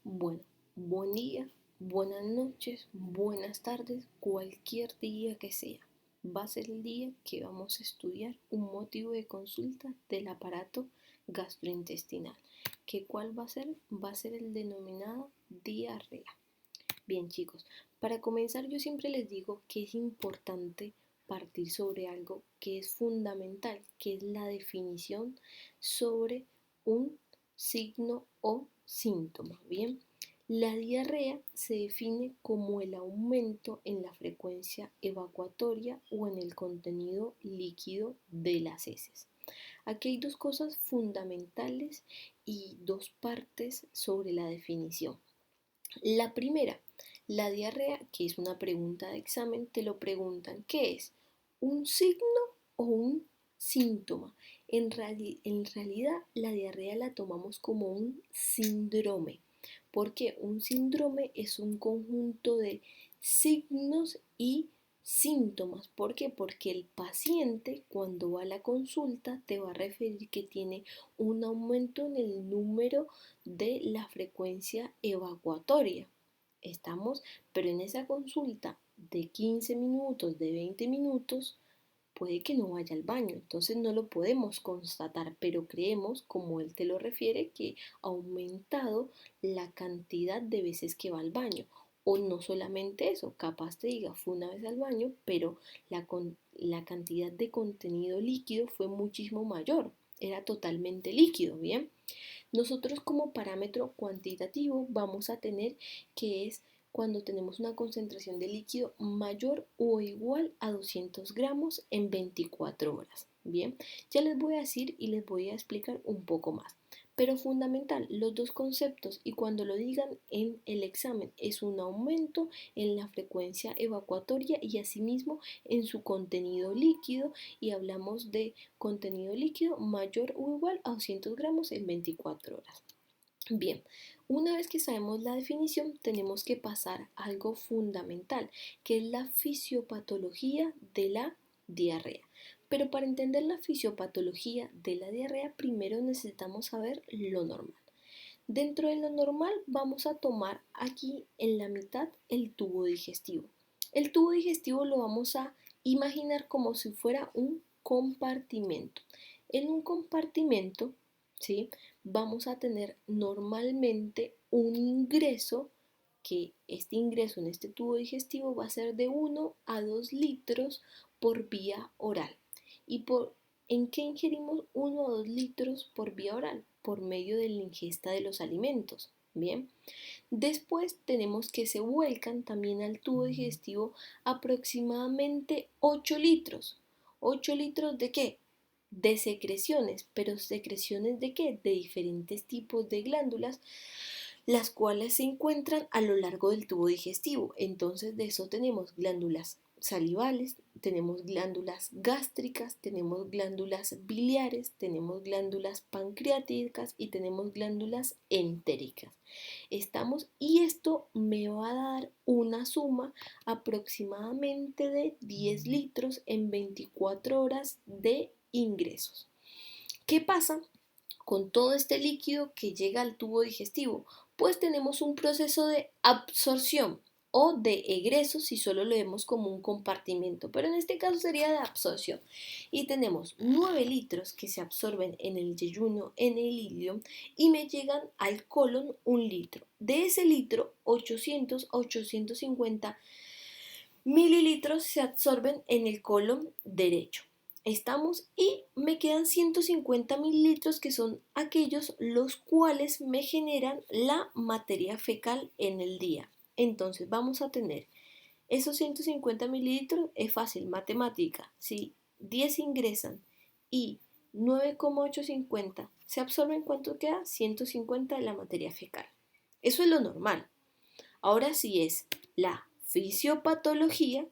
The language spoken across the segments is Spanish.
Bueno, buen día, buenas noches, buenas tardes, cualquier día que sea. Va a ser el día que vamos a estudiar un motivo de consulta del aparato gastrointestinal. ¿Cuál va a ser? Va a ser el denominado diarrea. Bien, chicos, para comenzar yo siempre les digo que es importante partir sobre algo que es fundamental, que es la definición sobre un signo o síntoma. Bien, la diarrea se define como el aumento en la frecuencia evacuatoria o en el contenido líquido de las heces. Aquí hay dos cosas fundamentales y dos partes sobre la definición. La primera, la diarrea, que es una pregunta de examen, te lo preguntan, ¿qué es? ¿Un signo o un síntoma? En realidad, la diarrea la tomamos como un síndrome, porque un síndrome es un conjunto de signos y síntomas. ¿Por qué? Porque el paciente cuando va a la consulta te va a referir que tiene un aumento en el número de la frecuencia evacuatoria. Estamos, pero en esa consulta de 15 minutos, de 20 minutos, puede que no vaya al baño, entonces no lo podemos constatar, pero creemos, como él te lo refiere, que ha aumentado la cantidad de veces que va al baño. O no solamente eso, capaz te diga, fue una vez al baño, pero la cantidad de contenido líquido fue muchísimo mayor, era totalmente líquido, ¿bien? Nosotros como parámetro cuantitativo vamos a tener que es cuando tenemos una concentración de líquido mayor o igual a 200 gramos en 24 horas. Bien, ya les voy a decir y les voy a explicar un poco más. Pero fundamental, los dos conceptos y cuando lo digan en el examen es un aumento en la frecuencia evacuatoria y asimismo en su contenido líquido y hablamos de contenido líquido mayor o igual a 200 gramos en 24 horas. Bien, una vez que sabemos la definición, tenemos que pasar a algo fundamental, que es la fisiopatología de la diarrea. Pero para entender la fisiopatología de la diarrea, primero necesitamos saber lo normal. Dentro de lo normal vamos a tomar aquí en la mitad el tubo digestivo. El tubo digestivo lo vamos a imaginar como si fuera un compartimento. En un compartimento, ¿sí? Vamos a tener normalmente un ingreso, que este ingreso en este tubo digestivo va a ser de 1 a 2 litros por vía oral. ¿En qué ingerimos 1 a 2 litros por vía oral? Por medio de la ingesta de los alimentos. Bien, después tenemos que se vuelcan también al tubo digestivo aproximadamente 8 litros. ¿8 litros de qué? De secreciones, pero secreciones de qué? De diferentes tipos de glándulas, las cuales se encuentran a lo largo del tubo digestivo. Entonces de eso tenemos glándulas salivales, tenemos glándulas gástricas, tenemos glándulas biliares, tenemos glándulas pancreáticas y tenemos glándulas entéricas. Y esto me va a dar una suma aproximadamente de 10 litros en 24 horas de ingresos. ¿Qué pasa con todo este líquido que llega al tubo digestivo? Pues tenemos un proceso de absorción o de egreso si solo lo vemos como un compartimento, pero en este caso sería de absorción. Y tenemos 9 litros que se absorben en el yeyuno, en el ilion, y me llegan al colon 1 litro. De ese litro, 800 a 850 mililitros se absorben en el colon derecho. Estamos y me quedan 150 mililitros que son aquellos los cuales me generan la materia fecal en el día. Entonces vamos a tener esos 150 mililitros, es fácil, matemática. Si 10 ingresan y 9,850 se absorben, ¿cuánto queda? 150 de la materia fecal. Eso es lo normal. Ahora sí es la fisiopatología,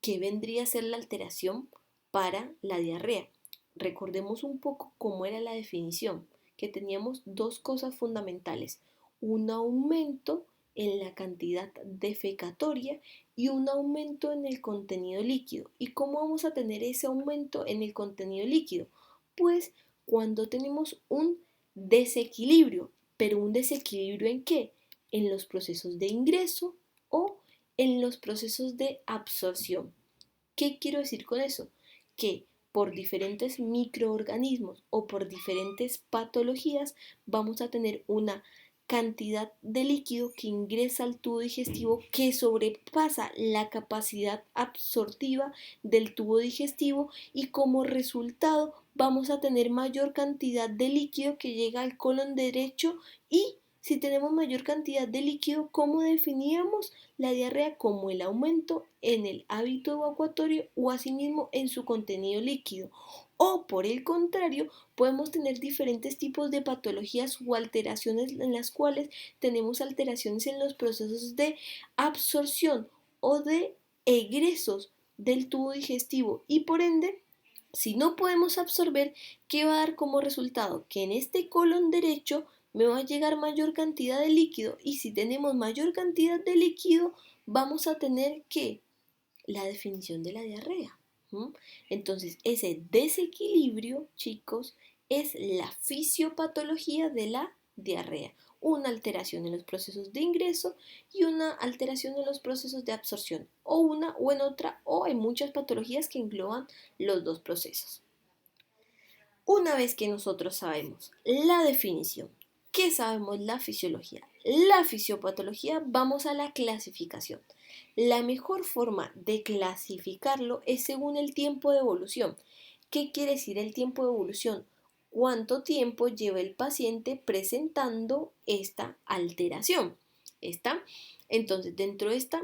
que vendría a ser la alteración para la diarrea. Recordemos un poco cómo era la definición, que teníamos dos cosas fundamentales: un aumento en la cantidad defecatoria y un aumento en el contenido líquido. ¿Y cómo vamos a tener ese aumento en el contenido líquido? Pues cuando tenemos un desequilibrio. ¿Pero un desequilibrio en qué? en los procesos de ingreso o en los procesos de absorción. ¿Qué quiero decir con eso? Que por diferentes microorganismos o por diferentes patologías vamos a tener una cantidad de líquido que ingresa al tubo digestivo que sobrepasa la capacidad absortiva del tubo digestivo y como resultado vamos a tener mayor cantidad de líquido que llega al colon derecho y si tenemos mayor cantidad de líquido, ¿cómo definíamos la diarrea? Como el aumento en el hábito evacuatorio o asimismo en su contenido líquido. O por el contrario, podemos tener diferentes tipos de patologías o alteraciones en las cuales tenemos alteraciones en los procesos de absorción o de egresos del tubo digestivo y por ende si no podemos absorber, ¿qué va a dar como resultado? Que en este colon derecho me va a llegar mayor cantidad de líquido y si tenemos mayor cantidad de líquido vamos a tener que la definición de la diarrea. ¿Mm? Entonces ese desequilibrio, chicos, es la fisiopatología de la diarrea. Una alteración en los procesos de ingreso y una alteración en los procesos de absorción. O una o en otra, o hay muchas patologías que engloban los dos procesos. Una vez que nosotros sabemos la definición, ¿qué sabemos la fisiología? La fisiopatología, vamos a la clasificación. La mejor forma de clasificarlo es según el tiempo de evolución. ¿Qué quiere decir el tiempo de evolución? ¿Cuánto tiempo lleva el paciente presentando esta alteración? ¿Está? Entonces, dentro de este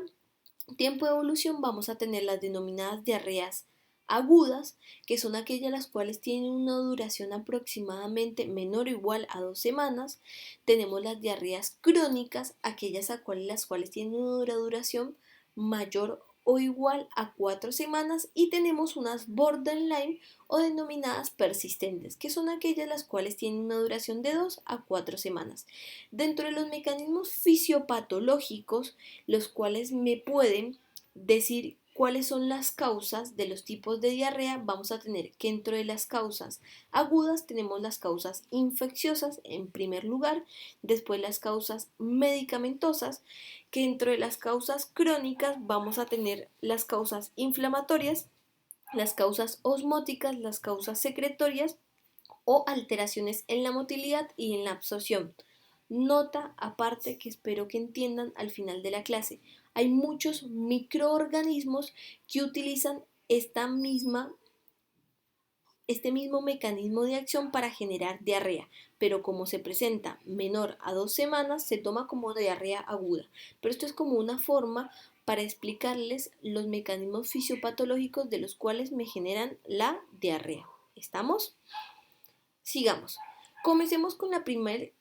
tiempo de evolución vamos a tener las denominadas diarreas agudas, que son aquellas las cuales tienen una duración aproximadamente menor o igual a 2 semanas. Tenemos las diarreas crónicas, aquellas las cuales tienen una duración mayor o igual a 4 semanas y tenemos unas borderline o denominadas persistentes, que son aquellas las cuales tienen una duración de 2 a 4 semanas. Dentro de los mecanismos fisiopatológicos, los cuales me pueden decir cuáles son las causas de los tipos de diarrea, vamos a tener que dentro de las causas agudas tenemos las causas infecciosas en primer lugar, después las causas medicamentosas, que dentro de las causas crónicas vamos a tener las causas inflamatorias, las causas osmóticas, las causas secretorias o alteraciones en la motilidad y en la absorción. Nota aparte que espero que entiendan al final de la clase. Hay muchos microorganismos que utilizan este mismo mecanismo de acción para generar diarrea, pero como se presenta menor a 2 semanas, se toma como diarrea aguda. Pero esto es como una forma para explicarles los mecanismos fisiopatológicos de los cuales me generan la diarrea. ¿Estamos? Sigamos. Comencemos con la primer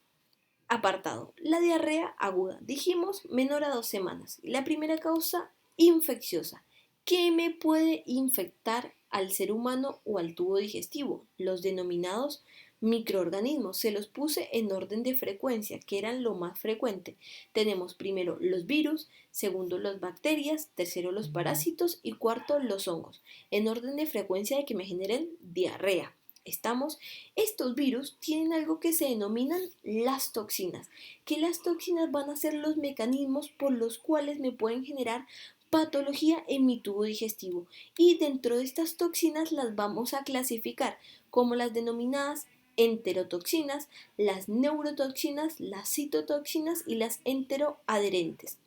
apartado. La diarrea aguda. Dijimos menor a 2 semanas. La primera causa infecciosa. ¿Qué me puede infectar al ser humano o al tubo digestivo? Los denominados microorganismos. Se los puse en orden de frecuencia, que eran lo más frecuente. Tenemos primero los virus, segundo las bacterias, tercero los parásitos y cuarto los hongos. En orden de frecuencia de que me generen diarrea. Estamos, estos virus tienen algo que se denominan las toxinas, que las toxinas van a ser los mecanismos por los cuales me pueden generar patología en mi tubo digestivo y dentro de estas toxinas las vamos a clasificar como las denominadas enterotoxinas, las neurotoxinas, las citotoxinas y las enteroadherentes.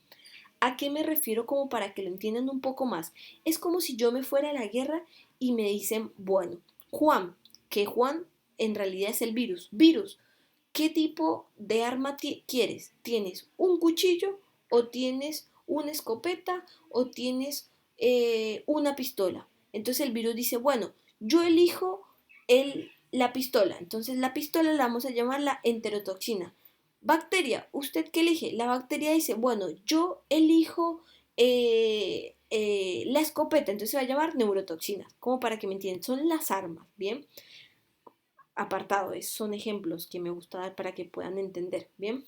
¿A qué me refiero como para que lo entiendan un poco más? Es como si yo me fuera a la guerra y me dicen, bueno, Juan, que Juan en realidad es el virus. Virus, ¿qué tipo de arma quieres? ¿Tienes un cuchillo o tienes una escopeta o tienes una pistola? Entonces el virus dice, bueno, yo elijo la pistola. Entonces la pistola la vamos a llamar la enterotoxina. Bacteria, ¿usted qué elige? La bacteria dice, bueno, yo elijo la escopeta, entonces se va a llamar neurotoxina, como para que me entiendan, son las armas, ¿bien? Apartado, son ejemplos que me gusta dar para que puedan entender, ¿bien?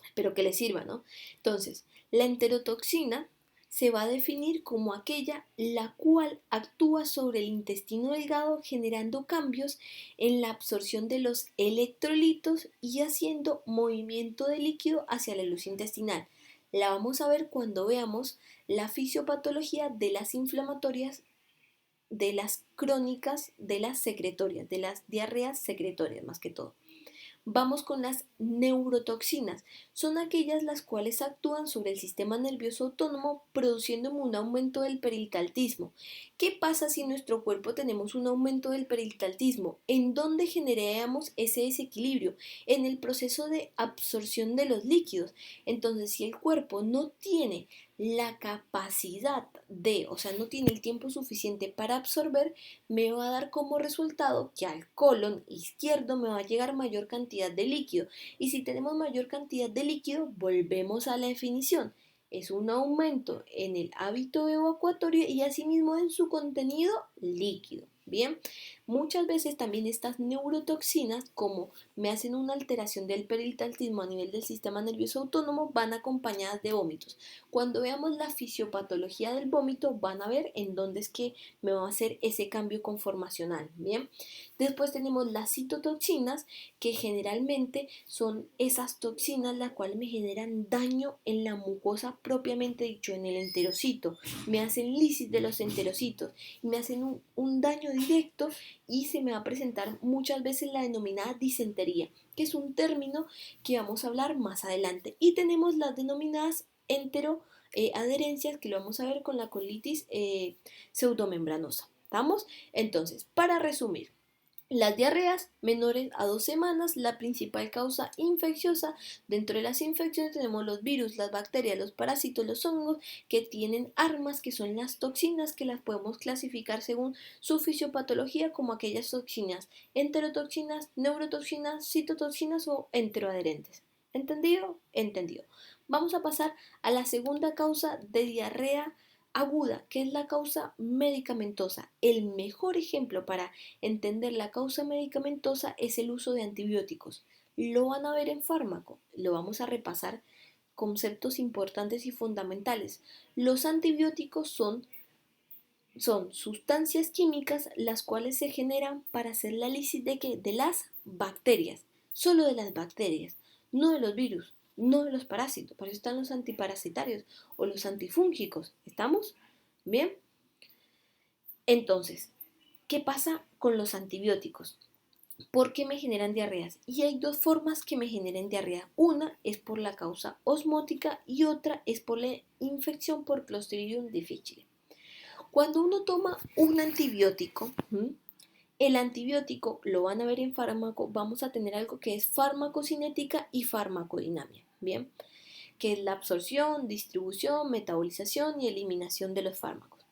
Espero que les sirva, ¿no? Entonces, la enterotoxina se va a definir como aquella la cual actúa sobre el intestino delgado generando cambios en la absorción de los electrolitos y haciendo movimiento de líquido hacia la luz intestinal. La vamos a ver cuando veamos la fisiopatología de las inflamatorias, de las crónicas, de las secretorias, de las diarreas secretorias más que todo. Vamos con las neurotoxinas. Son aquellas las cuales actúan sobre el sistema nervioso autónomo produciendo un aumento del peristaltismo. ¿Qué pasa si en nuestro cuerpo tenemos un aumento del peristaltismo? ¿En dónde generamos ese desequilibrio? En el proceso de absorción de los líquidos. Entonces, si el cuerpo no tiene la capacidad de, o sea, no tiene el tiempo suficiente para absorber, me va a dar como resultado que al colon izquierdo me va a llegar mayor cantidad de líquido. Y si tenemos mayor cantidad de líquido, volvemos a la definición. Es un aumento en el hábito evacuatorio y asimismo en su contenido líquido. Bien, muchas veces también estas neurotoxinas, como me hacen una alteración del peristaltismo a nivel del sistema nervioso autónomo, van acompañadas de vómitos. Cuando veamos la fisiopatología del vómito, van a ver en dónde es que me va a hacer ese cambio conformacional. Bien, después tenemos las citotoxinas, que generalmente son esas toxinas las cuales me generan daño en la mucosa propiamente dicho, en el enterocito. Me hacen lisis de los enterocitos, me hacen un daño directo y se me va a presentar muchas veces la denominada disentería, que es un término que vamos a hablar más adelante. Y tenemos las denominadas enteroadherencias, que lo vamos a ver con la colitis pseudomembranosa. ¿Estamos? Entonces, para resumir, las diarreas menores a 2 semanas, la principal causa infecciosa. Dentro de las infecciones tenemos los virus, las bacterias, los parásitos, los hongos, que tienen armas que son las toxinas, que las podemos clasificar según su fisiopatología como aquellas toxinas enterotoxinas, neurotoxinas, citotoxinas o enteroadherentes. ¿Entendido? Entendido. Vamos a pasar a la segunda causa de diarrea aguda, que es la causa medicamentosa. El mejor ejemplo para entender la causa medicamentosa es el uso de antibióticos. Lo van a ver en fármaco, lo vamos a repasar, conceptos importantes y fundamentales. Los antibióticos son sustancias químicas las cuales se generan para hacer la lisis de ¿qué? De las bacterias, solo de las bacterias, no de los virus, no de los parásitos. Para eso están los antiparasitarios o los antifúngicos. ¿Estamos? Bien. Entonces, ¿qué pasa con los antibióticos? ¿Por qué me generan diarreas? Y hay dos formas que me generen diarrea. Una es por la causa osmótica y otra es por la infección por Clostridium difficile. Cuando uno toma un antibiótico, el antibiótico, lo van a ver en fármaco, vamos a tener algo que es farmacocinética y farmacodinamia, ¿bien? Que es la absorción, distribución, metabolización y eliminación de los fármacos.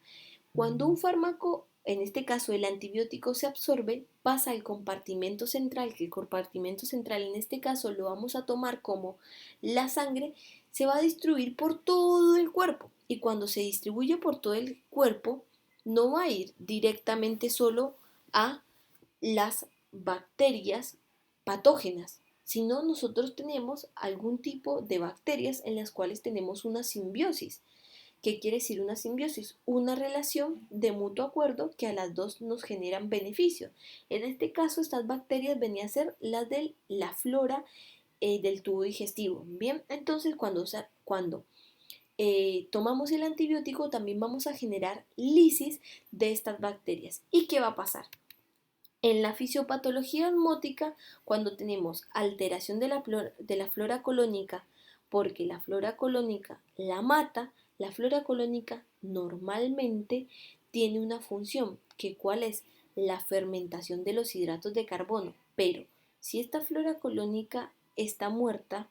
Cuando un fármaco, en este caso el antibiótico, se absorbe, pasa al compartimento central, que el compartimento central en este caso lo vamos a tomar como la sangre, se va a distribuir por todo el cuerpo. Y cuando se distribuye por todo el cuerpo, no va a ir directamente solo a las bacterias patógenas, sino nosotros tenemos algún tipo de bacterias en las cuales tenemos una simbiosis. ¿Qué quiere decir una simbiosis? Una relación de mutuo acuerdo que a las dos nos generan beneficio. En este caso, estas bacterias venían a ser las de la flora del tubo digestivo. Bien, entonces cuando tomamos el antibiótico también vamos a generar lisis de estas bacterias. ¿Y qué va a pasar? En la fisiopatología osmótica, cuando tenemos alteración de la flora colónica, porque la flora colónica la mata, la flora colónica normalmente tiene una función, que cuál es la fermentación de los hidratos de carbono. Pero si esta flora colónica está muerta,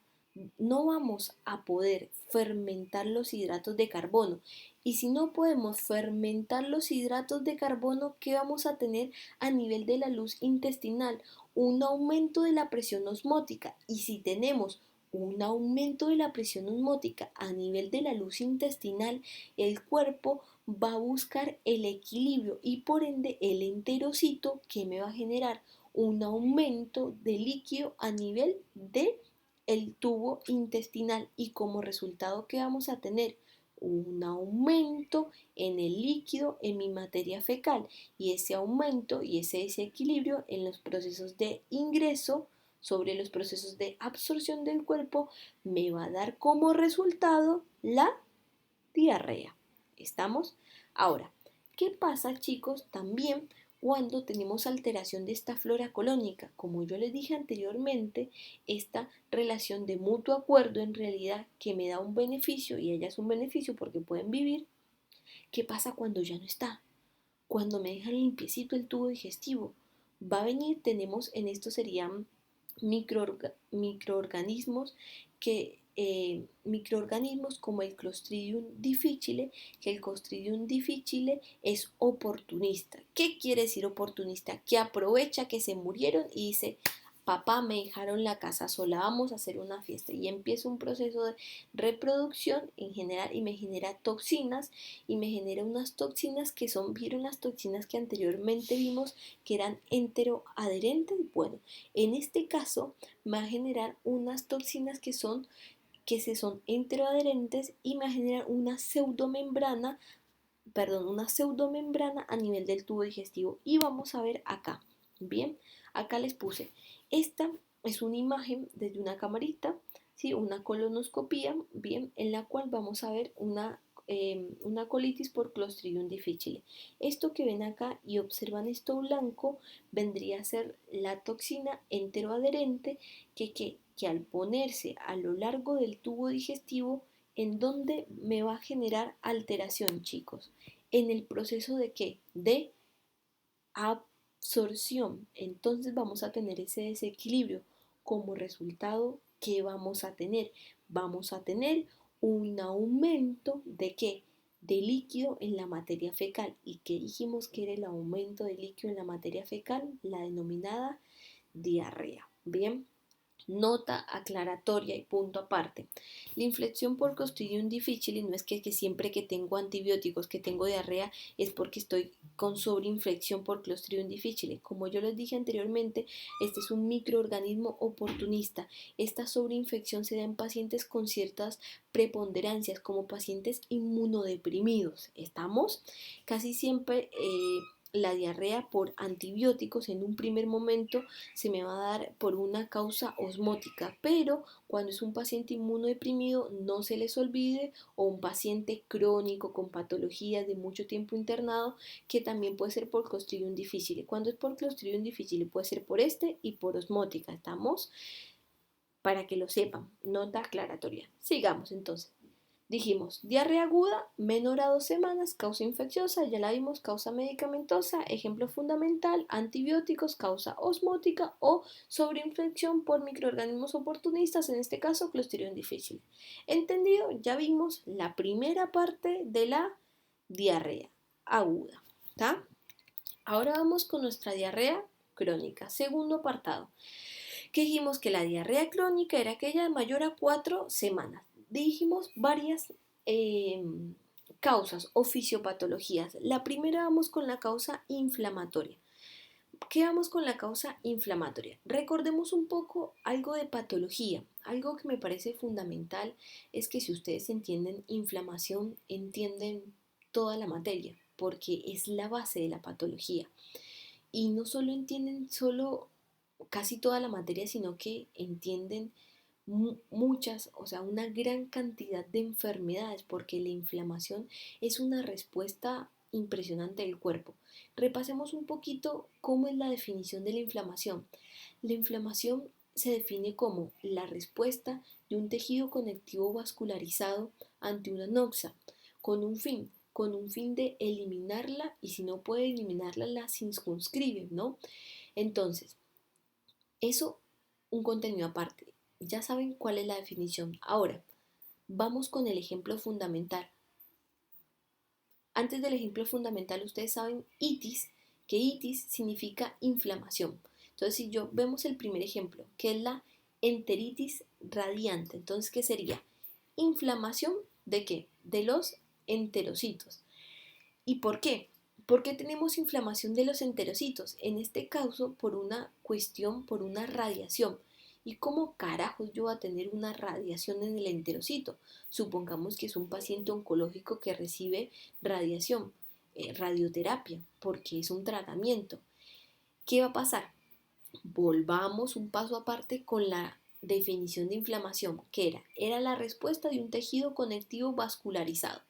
no vamos a poder fermentar los hidratos de carbono. Y si no podemos fermentar los hidratos de carbono, ¿qué vamos a tener a nivel de la luz intestinal? Un aumento de la presión osmótica. Y si tenemos un aumento de la presión osmótica a nivel de la luz intestinal, el cuerpo va a buscar el equilibrio y por ende el enterocito, que me va a generar un aumento de líquido a nivel de el tubo intestinal, y como resultado que vamos a tener un aumento en el líquido en mi materia fecal y ese aumento y ese desequilibrio en los procesos de ingreso sobre los procesos de absorción del cuerpo me va a dar como resultado la diarrea. ¿Estamos? Ahora, ¿qué pasa, chicos, también cuando tenemos alteración de esta flora colónica? Como yo les dije anteriormente, esta relación de mutuo acuerdo en realidad que me da un beneficio y ella es un beneficio porque pueden vivir. ¿Qué pasa cuando ya no está? Cuando me dejan limpiecito el tubo digestivo, va a venir, tenemos en esto serían microorganismos microorganismos como el Clostridium difficile, que el Clostridium difficile es oportunista. ¿Qué quiere decir oportunista? Que aprovecha que se murieron y dice, papá, me dejaron la casa sola, vamos a hacer una fiesta. Y empieza un proceso de reproducción en general y me genera toxinas y me genera unas toxinas que son, ¿vieron las toxinas que anteriormente vimos que eran enteroadherentes? Bueno, en este caso me va a generar unas toxinas que son enteroadherentes y me va a generar una pseudomembrana a nivel del tubo digestivo. Y vamos a ver acá, bien, acá les puse, esta es una imagen desde una camarita, ¿sí? Una colonoscopía, bien, en la cual vamos a ver una colitis por Clostridium difficile. Esto que ven acá y observan esto blanco vendría a ser la toxina enteroadherente que al ponerse a lo largo del tubo digestivo, ¿en donde me va a generar alteración, chicos? En el proceso de qué? De absorción. Entonces vamos a tener ese desequilibrio. Como resultado, ¿qué vamos a tener? Vamos a tener un aumento de qué? De líquido en la materia fecal. ¿Y qué dijimos que era el aumento de líquido en la materia fecal? La denominada diarrea. Bien. Nota aclaratoria y punto aparte. La infección por Clostridium difficile no es que siempre que tengo antibióticos, que tengo diarrea, es porque estoy con sobreinfección por Clostridium difficile. Como yo les dije anteriormente, este es un microorganismo oportunista. Esta sobreinfección se da en pacientes con ciertas preponderancias, como pacientes inmunodeprimidos. ¿Estamos? Casi siempre la diarrea por antibióticos en un primer momento se me va a dar por una causa osmótica, pero cuando es un paciente inmunodeprimido no se les olvide, o un paciente crónico con patologías de mucho tiempo internado, que también puede ser por Clostridium difficile. Cuando es por Clostridium difficile puede ser por este y por osmótica, ¿estamos? Para que lo sepan, nota aclaratoria. Sigamos entonces. Dijimos, diarrea aguda, menor a 2 semanas, causa infecciosa, ya la vimos, causa medicamentosa, ejemplo fundamental, antibióticos, causa osmótica o sobreinfección por microorganismos oportunistas, en este caso Clostridium difficile. Entendido, ya vimos la primera parte de la diarrea aguda, ¿está? Ahora vamos con nuestra diarrea crónica, segundo apartado. Que dijimos que la diarrea crónica era aquella mayor a 4 semanas. Dijimos varias eh, causas o fisiopatologías. La primera vamos con la causa inflamatoria. ¿Qué vamos con la causa inflamatoria? Recordemos un poco algo de patología. Algo que me parece fundamental es que si ustedes entienden inflamación, entienden toda la materia, porque es la base de la patología. Y no solo entienden casi toda la materia, sino que entienden muchas, o sea, una gran cantidad de enfermedades, porque la inflamación es una respuesta impresionante del cuerpo. Repasemos un poquito cómo es la definición de la inflamación. La inflamación se define como la respuesta de un tejido conectivo vascularizado ante una noxa, con un fin de eliminarla, y si no puede eliminarla, la circunscribe, ¿no? Entonces, eso, un contenido aparte. Ya saben cuál es la definición. Ahora, vamos con el ejemplo fundamental. Antes del ejemplo fundamental, ustedes saben itis, que itis significa inflamación. Entonces, si yo vemos el primer ejemplo, que es la enteritis radiante, entonces, ¿qué sería? Inflamación ¿de qué? De los enterocitos. ¿Y por qué? ¿Por qué tenemos inflamación de los enterocitos? En este caso, por una cuestión, por una radiación. ¿Y cómo carajos yo voy a tener una radiación en el enterocito? Supongamos que es un paciente oncológico que recibe radiación, radioterapia, porque es un tratamiento. ¿Qué va a pasar? Volvamos un paso aparte con la definición de inflamación, que era la respuesta de un tejido conectivo vascularizado.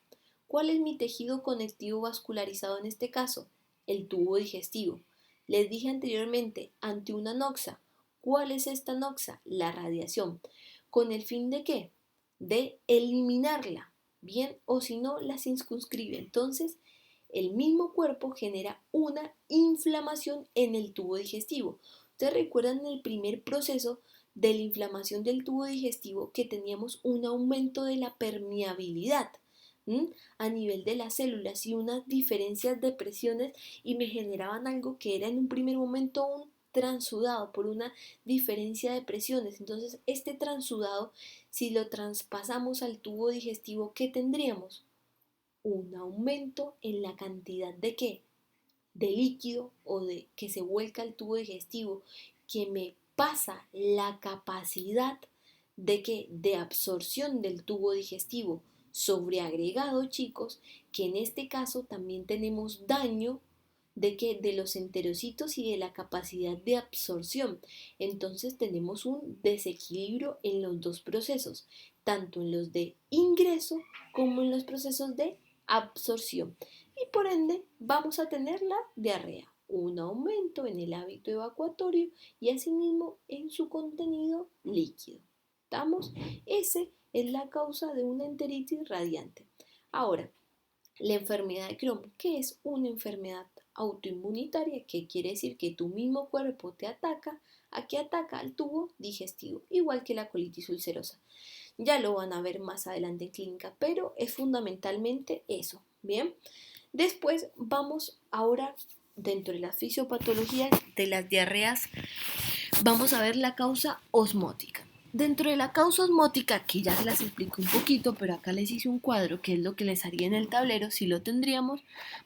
¿Cuál es mi tejido conectivo vascularizado en este caso? El tubo digestivo. Les dije anteriormente, ante una noxa. ¿Cuál es esta noxa? La radiación. ¿Con el fin de qué? De eliminarla. Bien, o si no, la circunscribe. Entonces, el mismo cuerpo genera una inflamación en el tubo digestivo. ¿Ustedes recuerdan el primer proceso de la inflamación del tubo digestivo que teníamos un aumento de la permeabilidad? A nivel de las células y unas diferencias de presiones y me generaban algo que era en un primer momento un transudado por una diferencia de presiones. Entonces, este transudado, si lo traspasamos al tubo digestivo, ¿qué tendríamos? Un aumento en la cantidad de ¿qué? De líquido o de que se vuelca al tubo digestivo, que me pasa la capacidad de que de absorción del tubo digestivo sobreagregado, chicos, que en este caso también tenemos daño de que de los enterocitos y de la capacidad de absorción. Entonces tenemos un desequilibrio en los dos procesos, tanto en los de ingreso como en los procesos de absorción. Y por ende vamos a tener la diarrea, un aumento en el hábito evacuatorio y asimismo en su contenido líquido. ¿Estamos? Esa es la causa de una enteritis radiante. Ahora, la enfermedad de Crohn, que es una enfermedad autoinmunitaria, que quiere decir que tu mismo cuerpo te ataca, ¿a qué ataca? Al tubo digestivo, igual que la colitis ulcerosa. Ya lo van a ver más adelante en clínica, pero es fundamentalmente eso, ¿bien? Después vamos ahora, dentro de la fisiopatología de las diarreas, vamos a ver la causa osmótica. Dentro de la causa osmótica, que ya se las explico un poquito, pero acá les hice un cuadro, que es lo que les haría en el tablero, si lo tendríamos,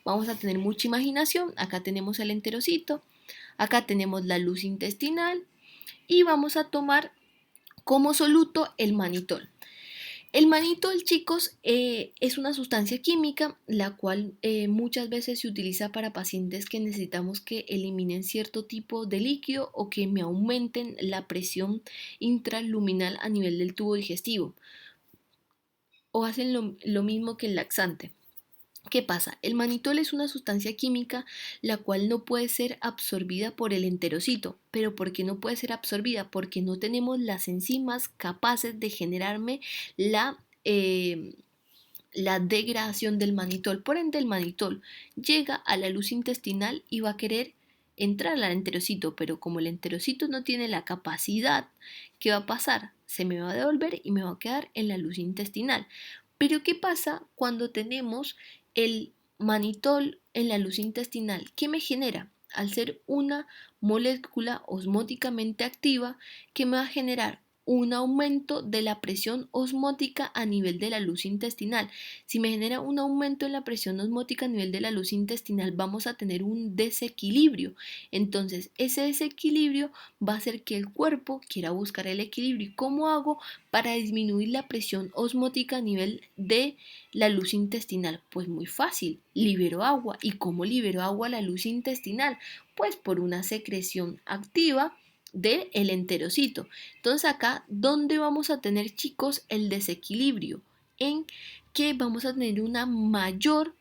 vamos a tener mucha imaginación. Acá tenemos el enterocito, acá tenemos la luz intestinal y vamos a tomar como soluto el manitol. El manitol, chicos, es una sustancia química la cual muchas veces se utiliza para pacientes que necesitamos que eliminen cierto tipo de líquido o que me aumenten la presión intraluminal a nivel del tubo digestivo o hacen lo mismo que el laxante. ¿Qué pasa? El manitol es una sustancia química la cual no puede ser absorbida por el enterocito. ¿Pero por qué no puede ser absorbida? Porque no tenemos las enzimas capaces de generarme la degradación del manitol. Por ende, el manitol llega a la luz intestinal y va a querer entrar al enterocito, pero como el enterocito no tiene la capacidad, ¿qué va a pasar? Se me va a devolver y me va a quedar en la luz intestinal. Pero ¿qué pasa cuando tenemos el manitol en la luz intestinal? ¿Qué me genera? Al ser una molécula osmóticamente activa, ¿qué me va a generar? Un aumento de la presión osmótica a nivel de la luz intestinal. Si me genera un aumento en la presión osmótica a nivel de la luz intestinal, vamos a tener un desequilibrio. Entonces, ese desequilibrio va a hacer que el cuerpo quiera buscar el equilibrio. ¿Y cómo hago para disminuir la presión osmótica a nivel de la luz intestinal? Pues muy fácil, libero agua. ¿Y cómo libero agua a la luz intestinal? Pues por una secreción activa del enterocito. Entonces acá, ¿dónde vamos a tener, chicos, el desequilibrio? En que vamos a tener una mayor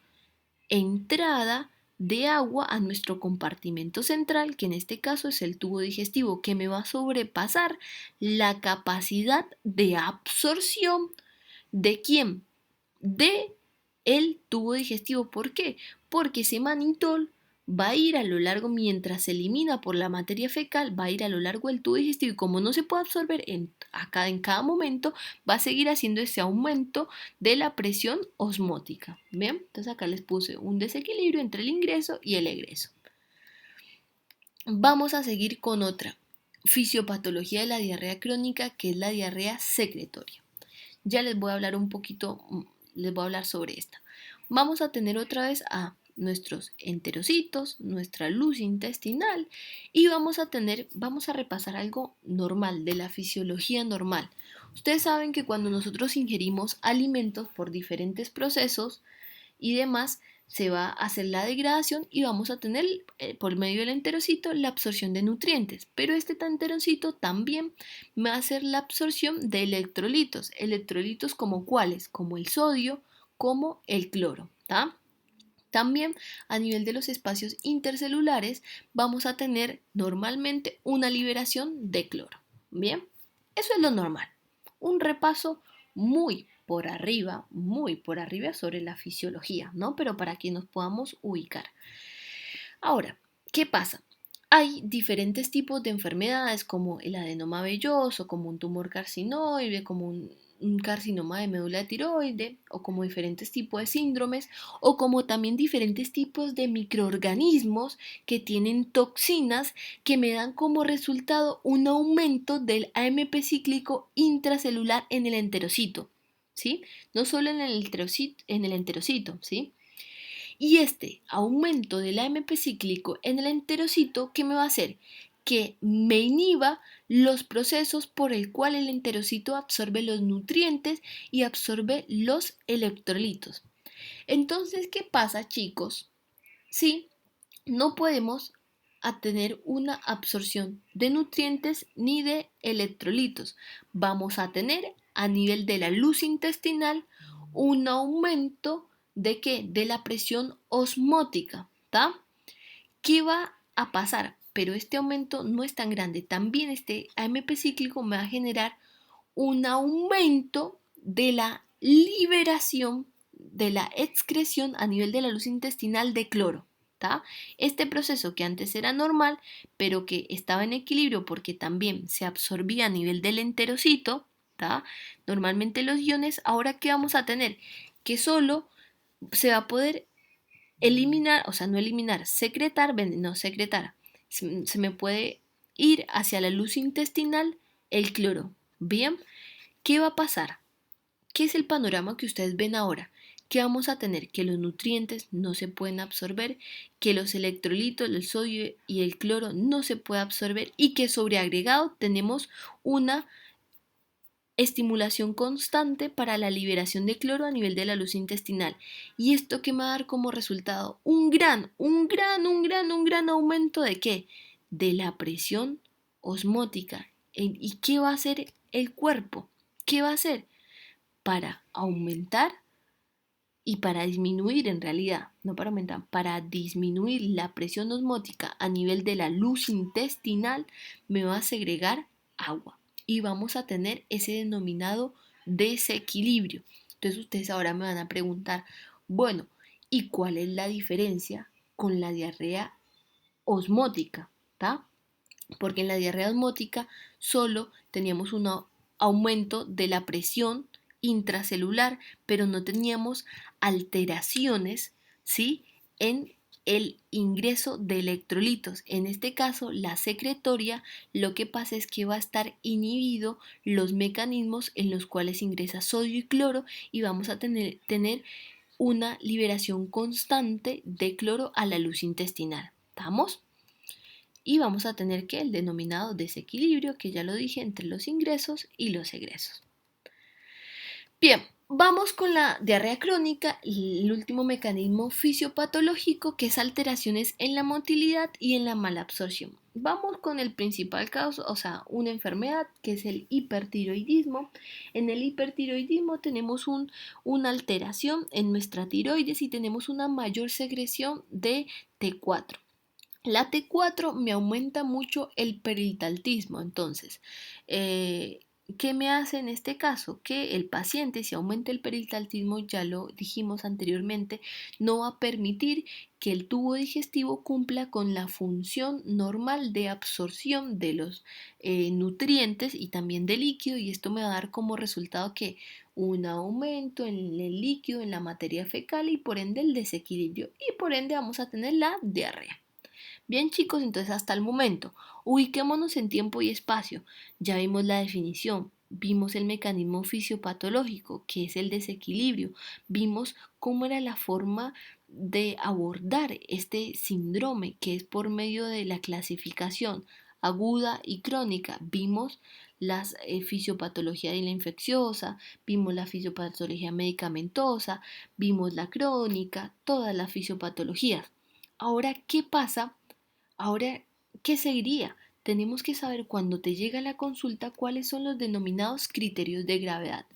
entrada de agua a nuestro compartimento central, que en este caso es el tubo digestivo, que me va a sobrepasar la capacidad de absorción de ¿quién? De el tubo digestivo. ¿Por qué? Porque ese manitol va a ir a lo largo, mientras se elimina por la materia fecal, va a ir a lo largo del tubo digestivo y como no se puede absorber en cada momento, va a seguir haciendo ese aumento de la presión osmótica. ¿Bien? Entonces acá les puse un desequilibrio entre el ingreso y el egreso. Vamos a seguir con otra fisiopatología de la diarrea crónica, que es la diarrea secretoria. Ya les voy a hablar un poquito, les voy a hablar sobre esta. Vamos a tener otra vez a nuestros enterocitos, nuestra luz intestinal y vamos a repasar algo normal, de la fisiología normal. Ustedes saben que cuando nosotros ingerimos alimentos por diferentes procesos y demás, se va a hacer la degradación y vamos a tener por medio del enterocito la absorción de nutrientes. Pero este enterocito también va a hacer la absorción de electrolitos. Electrolitos como cuáles, como el sodio, como el cloro. ¿Tá? También a nivel de los espacios intercelulares vamos a tener normalmente una liberación de cloro. Bien, eso es lo normal. Un repaso muy por arriba sobre la fisiología, ¿no? Pero para que nos podamos ubicar. Ahora, ¿qué pasa? Hay diferentes tipos de enfermedades como el adenoma velloso, como un tumor carcinoide, como un carcinoma de médula de tiroide, o como diferentes tipos de síndromes, o como también diferentes tipos de microorganismos que tienen toxinas que me dan como resultado un aumento del AMP cíclico intracelular en el enterocito, ¿sí? No solo en el enterocito, ¿sí? Y este aumento del AMP cíclico en el enterocito, ¿qué me va a hacer? Que me inhiba los procesos por el cual el enterocito absorbe los nutrientes y absorbe los electrolitos. Entonces, ¿qué pasa, chicos? Si no podemos tener una absorción de nutrientes ni de electrolitos, vamos a tener a nivel de la luz intestinal un aumento de ¿qué? De la presión osmótica, ¿tá? ¿Qué va a pasar? Pero este aumento no es tan grande. También este AMP cíclico me va a generar un aumento de la liberación, de la excreción a nivel de la luz intestinal de cloro. ¿Tá? Este proceso que antes era normal, pero que estaba en equilibrio porque también se absorbía a nivel del enterocito, ¿tá? Normalmente los iones, ahora ¿qué vamos a tener? Que solo se va a poder eliminar, o sea, no eliminar, secretar, no secretar, se me puede ir hacia la luz intestinal el cloro. Bien, ¿qué va a pasar? ¿Qué es el panorama que ustedes ven ahora? Que vamos a tener que los nutrientes no se pueden absorber, que los electrolitos, el sodio y el cloro no se pueden absorber y que sobre agregado tenemos una estimulación constante para la liberación de cloro a nivel de la luz intestinal. ¿Y esto qué me va a dar como resultado? Un gran aumento de ¿qué? De la presión osmótica. ¿Y qué va a hacer el cuerpo? ¿Qué va a hacer? Para aumentar y para disminuir en realidad, no para aumentar, para disminuir la presión osmótica a nivel de la luz intestinal, me va a segregar agua y vamos a tener ese denominado desequilibrio. Entonces ustedes ahora me van a preguntar, bueno, ¿y cuál es la diferencia con la diarrea osmótica? ¿Tá? Porque en la diarrea osmótica solo teníamos un aumento de la presión intracelular, pero no teníamos alteraciones, ¿sí? En el ingreso de electrolitos. En este caso, la secretoria, lo que pasa es que va a estar inhibido los mecanismos en los cuales ingresa sodio y cloro y vamos a tener una liberación constante de cloro a la luz intestinal. ¿Estamos? Y vamos a tener que el denominado desequilibrio, que ya lo dije, entre los ingresos y los egresos. Bien, vamos con la diarrea crónica, el último mecanismo fisiopatológico que es alteraciones en la motilidad y en la malabsorción. Vamos con el principal caso, o sea, una enfermedad que es el hipertiroidismo. En el hipertiroidismo tenemos una alteración en nuestra tiroides y tenemos una mayor secreción de T4. La T4 me aumenta mucho el peritaltismo, entonces, ¿qué me hace en este caso? Que el paciente, si aumenta el peritaltismo, ya lo dijimos anteriormente, no va a permitir que el tubo digestivo cumpla con la función normal de absorción de los nutrientes y también de líquido, y esto me va a dar como resultado que un aumento en el líquido, en la materia fecal y por ende el desequilibrio y por ende vamos a tener la diarrea. Bien chicos, entonces hasta el momento, ubiquémonos en tiempo y espacio. Ya vimos la definición, vimos el mecanismo fisiopatológico, que es el desequilibrio, vimos cómo era la forma de abordar este síndrome que es por medio de la clasificación aguda y crónica. Vimos la fisiopatología de la infecciosa, vimos la fisiopatología medicamentosa, vimos la crónica, todas las fisiopatologías. Ahora, ¿qué pasa? Ahora, ¿qué seguiría? Tenemos que saber cuando te llega la consulta cuáles son los denominados criterios de gravedad.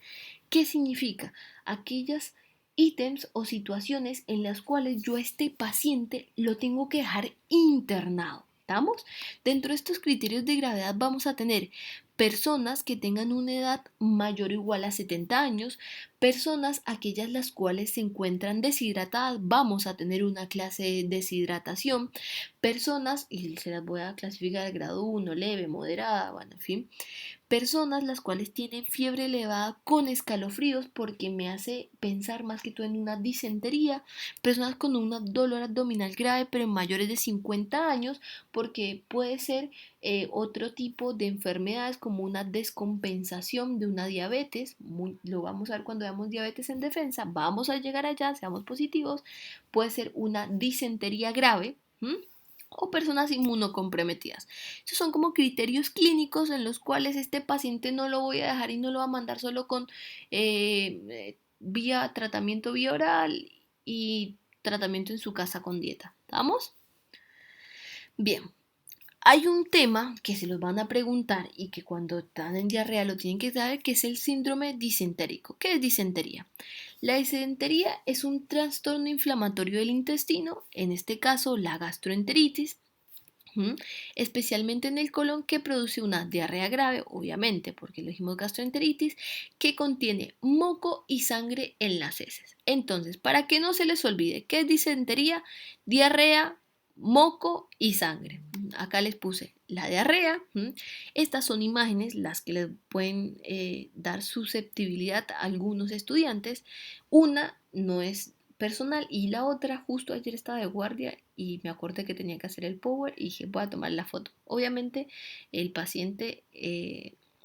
¿Qué significa? Aquellas ítems o situaciones en las cuales yo a este paciente lo tengo que dejar internado. ¿Estamos? Dentro de estos criterios de gravedad vamos a tener personas que tengan una edad mayor o igual a 70 años, personas aquellas las cuales se encuentran deshidratadas, vamos a tener una clase de deshidratación, personas, y se las voy a clasificar al grado 1, leve, moderada, bueno, en fin, personas las cuales tienen fiebre elevada con escalofríos porque me hace pensar más que todo en una disentería, personas con un dolor abdominal grave pero en mayores de 50 años porque puede ser otro tipo de enfermedades como una descompensación de una diabetes, lo vamos a ver cuando veamos diabetes en defensa, vamos a llegar allá, seamos positivos, puede ser una disentería grave. O personas inmunocomprometidas. Esos son como criterios clínicos en los cuales este paciente no lo voy a dejar y no lo va a mandar solo con vía tratamiento vía oral y tratamiento en su casa con dieta. ¿Estamos? Bien, hay un tema que se los van a preguntar y que cuando están en diarrea lo tienen que saber, que es el síndrome disentérico. ¿Qué es disentería? La disentería es un trastorno inflamatorio del intestino, en este caso la gastroenteritis, especialmente en el colon, que produce una diarrea grave, obviamente porque lo dijimos gastroenteritis, que contiene moco y sangre en las heces. Entonces, para que no se les olvide qué es disentería, diarrea, moco y sangre. Acá les puse la diarrea. Estas son imágenes las que les pueden dar susceptibilidad a algunos estudiantes. Una no es personal y la otra, justo ayer estaba de guardia y me acordé que tenía que hacer el power y dije voy a tomar la foto. Obviamente el paciente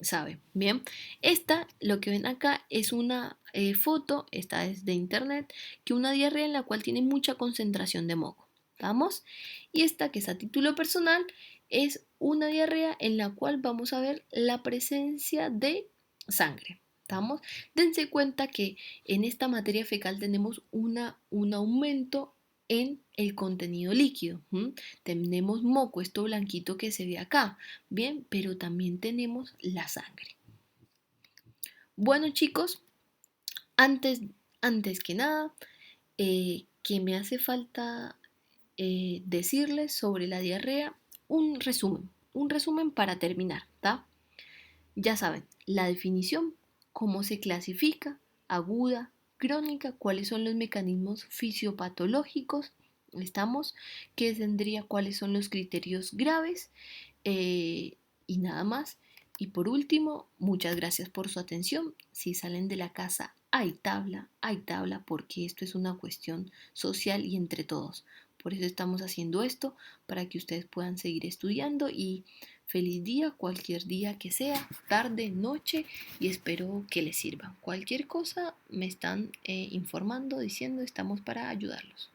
sabe. Bien, esta, lo que ven acá es una foto, esta es de internet, que una diarrea en la cual tiene mucha concentración de moco. ¿Vamos? Y esta, que es a título personal, es una diarrea en la cual vamos a ver la presencia de sangre. ¿Estamos? Dense cuenta que en esta materia fecal tenemos un aumento en el contenido líquido. Tenemos moco, esto blanquito que se ve acá, bien, pero también tenemos la sangre. Bueno, chicos, antes, antes que nada, que me hace falta decirles sobre la diarrea un resumen para terminar, ¿tá? Ya saben, la definición, cómo se clasifica, aguda, crónica, cuáles son los mecanismos fisiopatológicos, estamos, qué tendría, cuáles son los criterios graves y nada más. Y por último, muchas gracias por su atención. Si salen de la casa, hay tabla, porque esto es una cuestión social y entre todos. Por eso estamos haciendo esto, para que ustedes puedan seguir estudiando y feliz día, cualquier día que sea, tarde, noche, y espero que les sirva. Cualquier cosa me están informando, diciendo, estamos para ayudarlos.